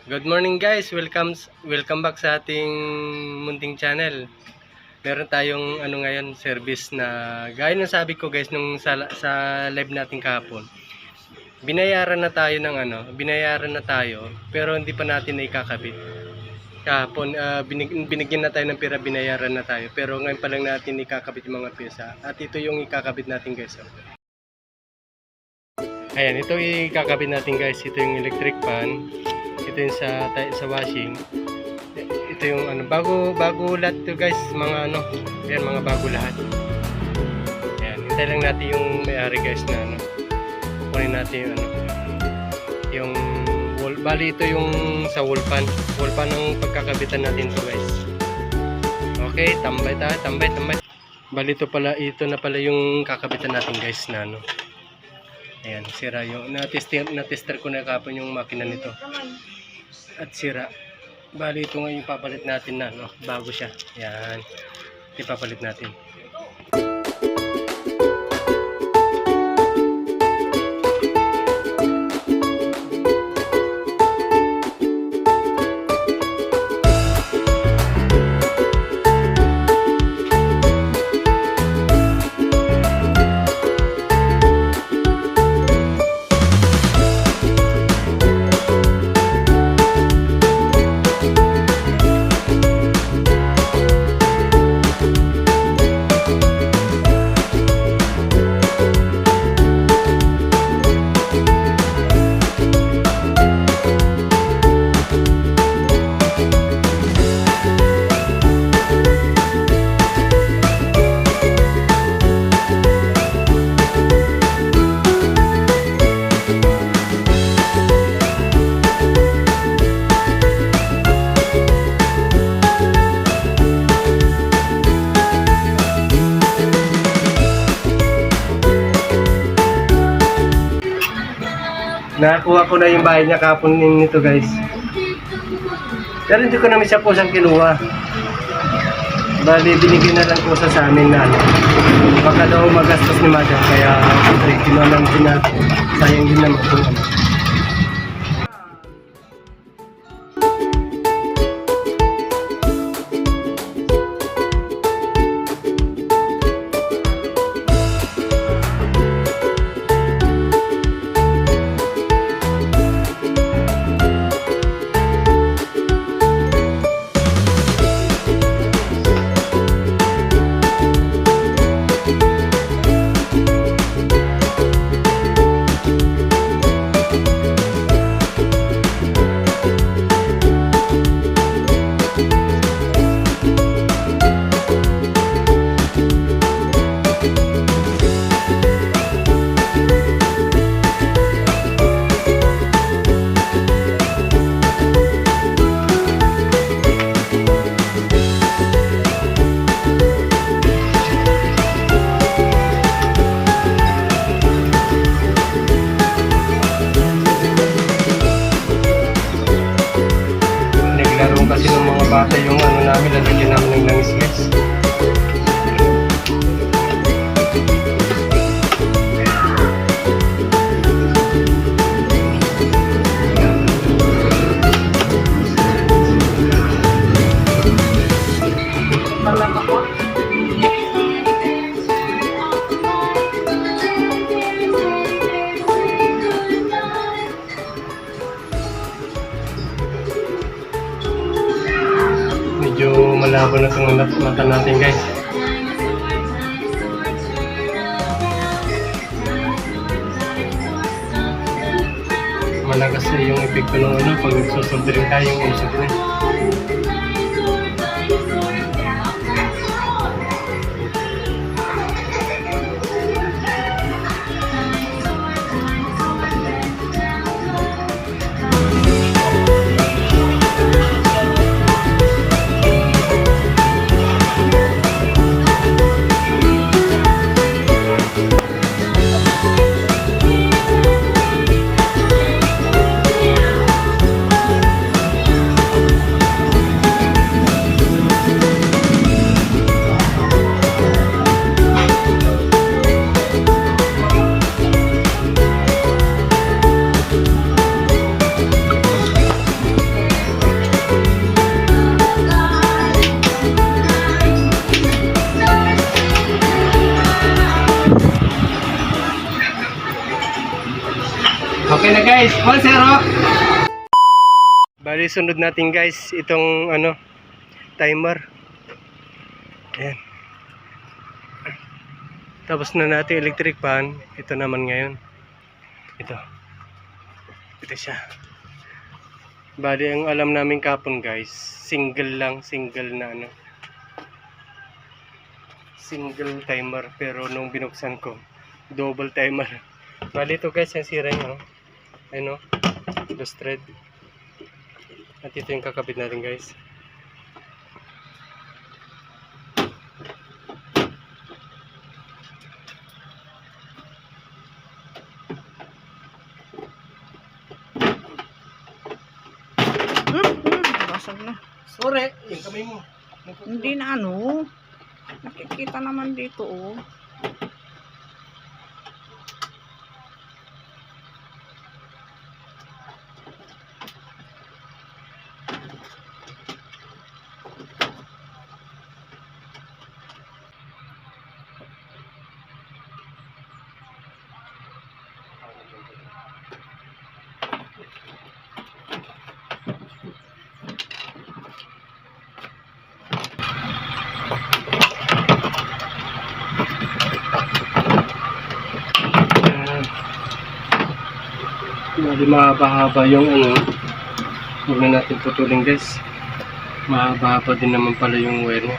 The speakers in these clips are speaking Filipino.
Good morning guys, welcome back sa ating munting channel. Meron tayong ngayon service na gaya ng sabi ko guys nung sa live natin kahapon. Binayaran na tayo ng pero hindi pa natin naikakabit. Kahapon binigyan na tayo ng pera, binayaran na tayo, pero ngayon pa lang natin ikakabit yung mga pyesa. At ito yung ikakabit natin guys. Ayan, ito ikakabit natin guys. Ito yung electric fan. Ito yung sa washing. Ito yung bago lahat to guys, mga ayan, mga bago lahat. Ayan, hintay lang natin yung may-ari guys na kunin natin yung wall. Bali ito yung sa wall pan ang pagkakabitan natin to guys. Okay, tambay. Bali ito na pala yung kakabitan natin guys na ayan, sira yung na-tester ko na kapon yung makina nito. At sira. Bali ito nga yung papalit natin na bago siya. Yan. Ipapalit natin. Nakakuha ko na yung bahay niya kapon nito guys. Pero hindi ko naman siya kusang kinuha. Bali binigyan na lang kusa sa amin na baka daw magastos ni madam, kaya kinuha lang din natin. Sayang din naman kung kasi ng mga bata yung namin, lalagyan namin ng langis-langis. Medyo malabo na itong mata natin guys. Malakas na yung epekto ng pag nagsusundirin tayo yung usap na. guys, 1-0. Bali, sunod natin guys, itong ano, timer. Ayan. Tapos na natin electric fan. Ito naman ngayon. Ito. Ito siya. Bali, ang alam namin kapon guys, single lang, single na ano. Single timer, pero nung binuksan ko, double timer. Bali ito guys, yung sira nyo. Ano? Loose thread. At ito yung kakabit natin guys. Basag na. Sorry, yung kamay mo. Hindi na ano. Nakikita naman dito oh. Bali mahaba-haba yung ano. Huwag na natin putulin guys. Mahaba-haba din naman pala yung wire niya.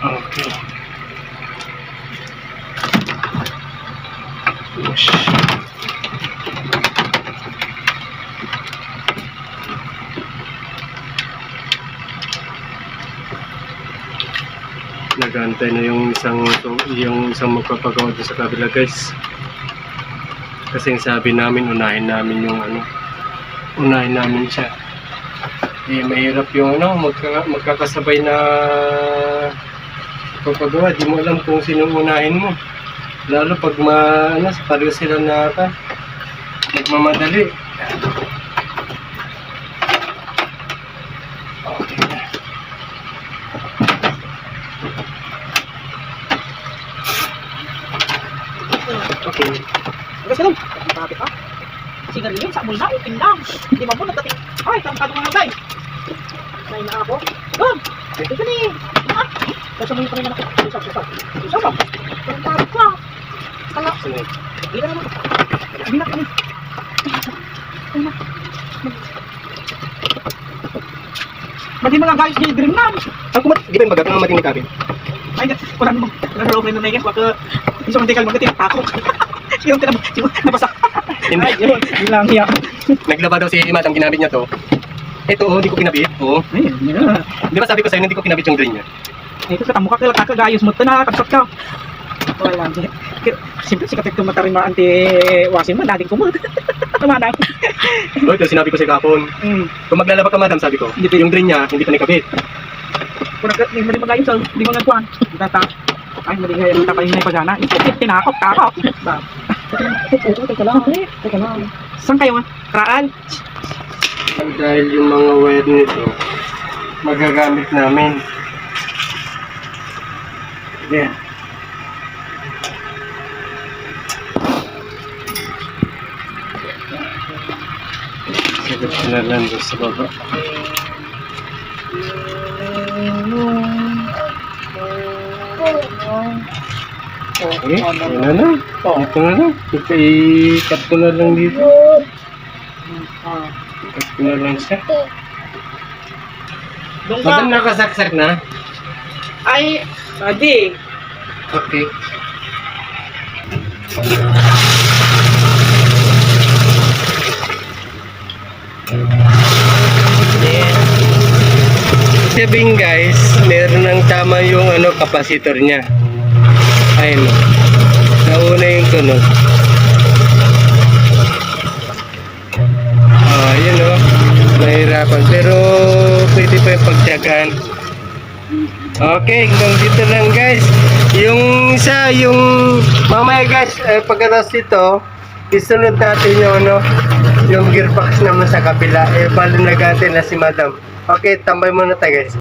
Okay. Push. Nagantay na yung isang magpapagawa doon sa kabila guys. Kasi sabi namin unahin namin yung ano. Unahin namin siya. Eh mahirap yung ano, magkakasabay na papagawa. Di mo alam kung sinong unahin mo. Lalo pag pareho sila na nagmamadali. Okay. Kasi lang, bakit pa? Sigarilyo sa bulsa, pindang. Hindi mo na tating. Ay, tangkado mga guys. Nay na ako. Doon. Ito ni. Ah. Kasi mo pa rin ako. Isa. Tangkado ka. Kala. Hindi na naman. Hindi na kami. Madi mga guys ni Dream Land. Ako di ba magagawa ng mating kabin? Ay, wala naman. Nagro friend na guys, wag isang mantikal magtitakok. Yung nabasa. Hindi. Yun lang hiya. Naglaba daw si madam, ginamit niya to. Ito, hindi ko kinabit. Oh. Ay, yeah. Di ba sabi ko sa'yo, hindi ko kinabit yung drain niya? Ito sa tamukha ka kakagayos mo ito na kapsat ka. Wala. Siyempre si kapit kumata rin mga anti-washing mo, nating kumot. Tumanay. Oh, ito sinabi ko sa kapon. Kung maglalaba ka madam, sabi ko, yung drain niya, hindi pa nakabit. Kung mali magayos sa di mga kuwan. Tata. Ay, mali ngayon tapay na pagana. Tinakot, takot. Teka lang. Saan kayo? Kraan? Dahil yung mga wire nito, magagamit namin. Yan. Sagot ko na lang doon sa baba. Okay, yun na lang. Ito na lang. I-cut ko na lang dito. Cut ko na lang siya. Doon Madam, nakasaksak na? Ay, adi. Okay. Sabihin guys, meron ng tama yung capacitor niya. Ayun. Nauna yung tunog. Ayun o. Nahirapan. Pero pwede pa yung pagtyagaan. Okay, hanggang dito lang guys. Yung isa, yung mamaya guys, pagkatapos dito, isunod natin yung yung gearbox naman sa kapila. Balo nag-ate na si madam. Okay, tambay muna tayo guys.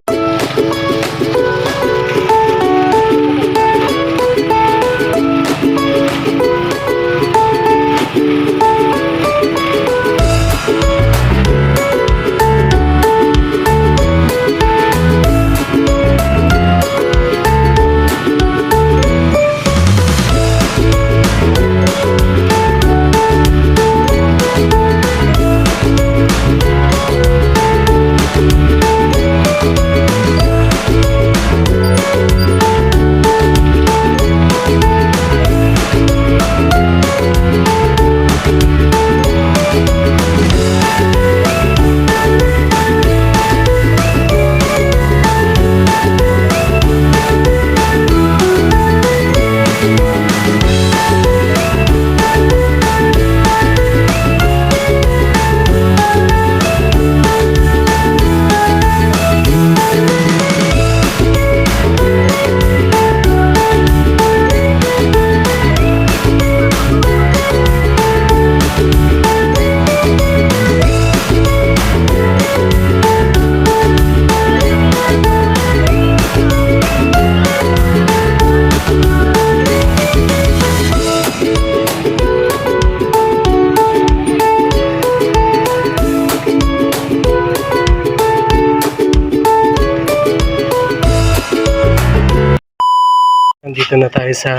Dito na tayo sa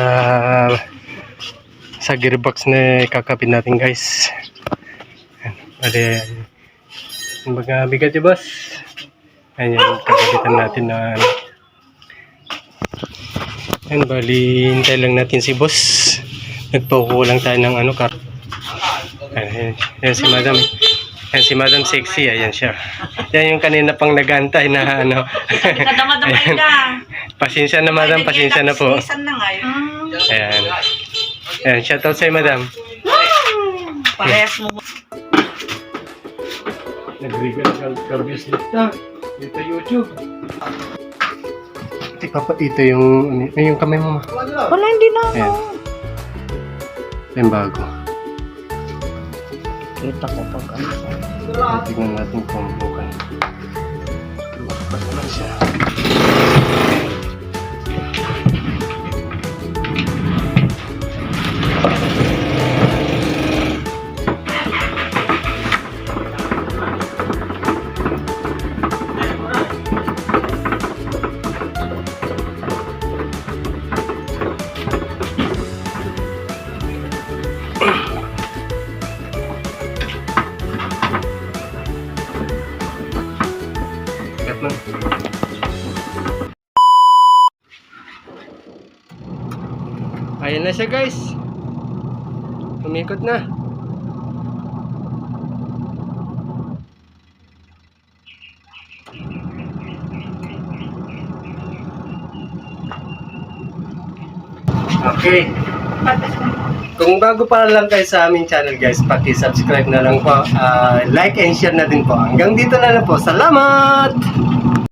gearbox na kakapit natin guys. Bali, kumbaga bigat yung boss. Ayan yung kakapitan natin na ayan, bali hintay lang natin si boss. Nagpauko lang tayo ng ano kar. Ayan, ayan si madam. Ayan si madam sexy, ayan siya. Yan yung kanina pang nagantay na ano. Ayan. Pasensya na madam, pasensya na po. Ayan. Ayan, shoutout sa'yo madam. Parehas mo. Nag-regal ka-business na. Dito YouTube. Ito yung kamay mo ma. Wala, hindi na. Ayan. Ito yung bago. Kita ko pag ano. Tignan natin kung bukan. Bukas naman siya. Ayan na siya guys. Umikot na. Okay. Kung bago pa lang kayo sa aming channel guys, paki-subscribe na lang po. Like and share na din po. Hanggang dito na lang po. Salamat!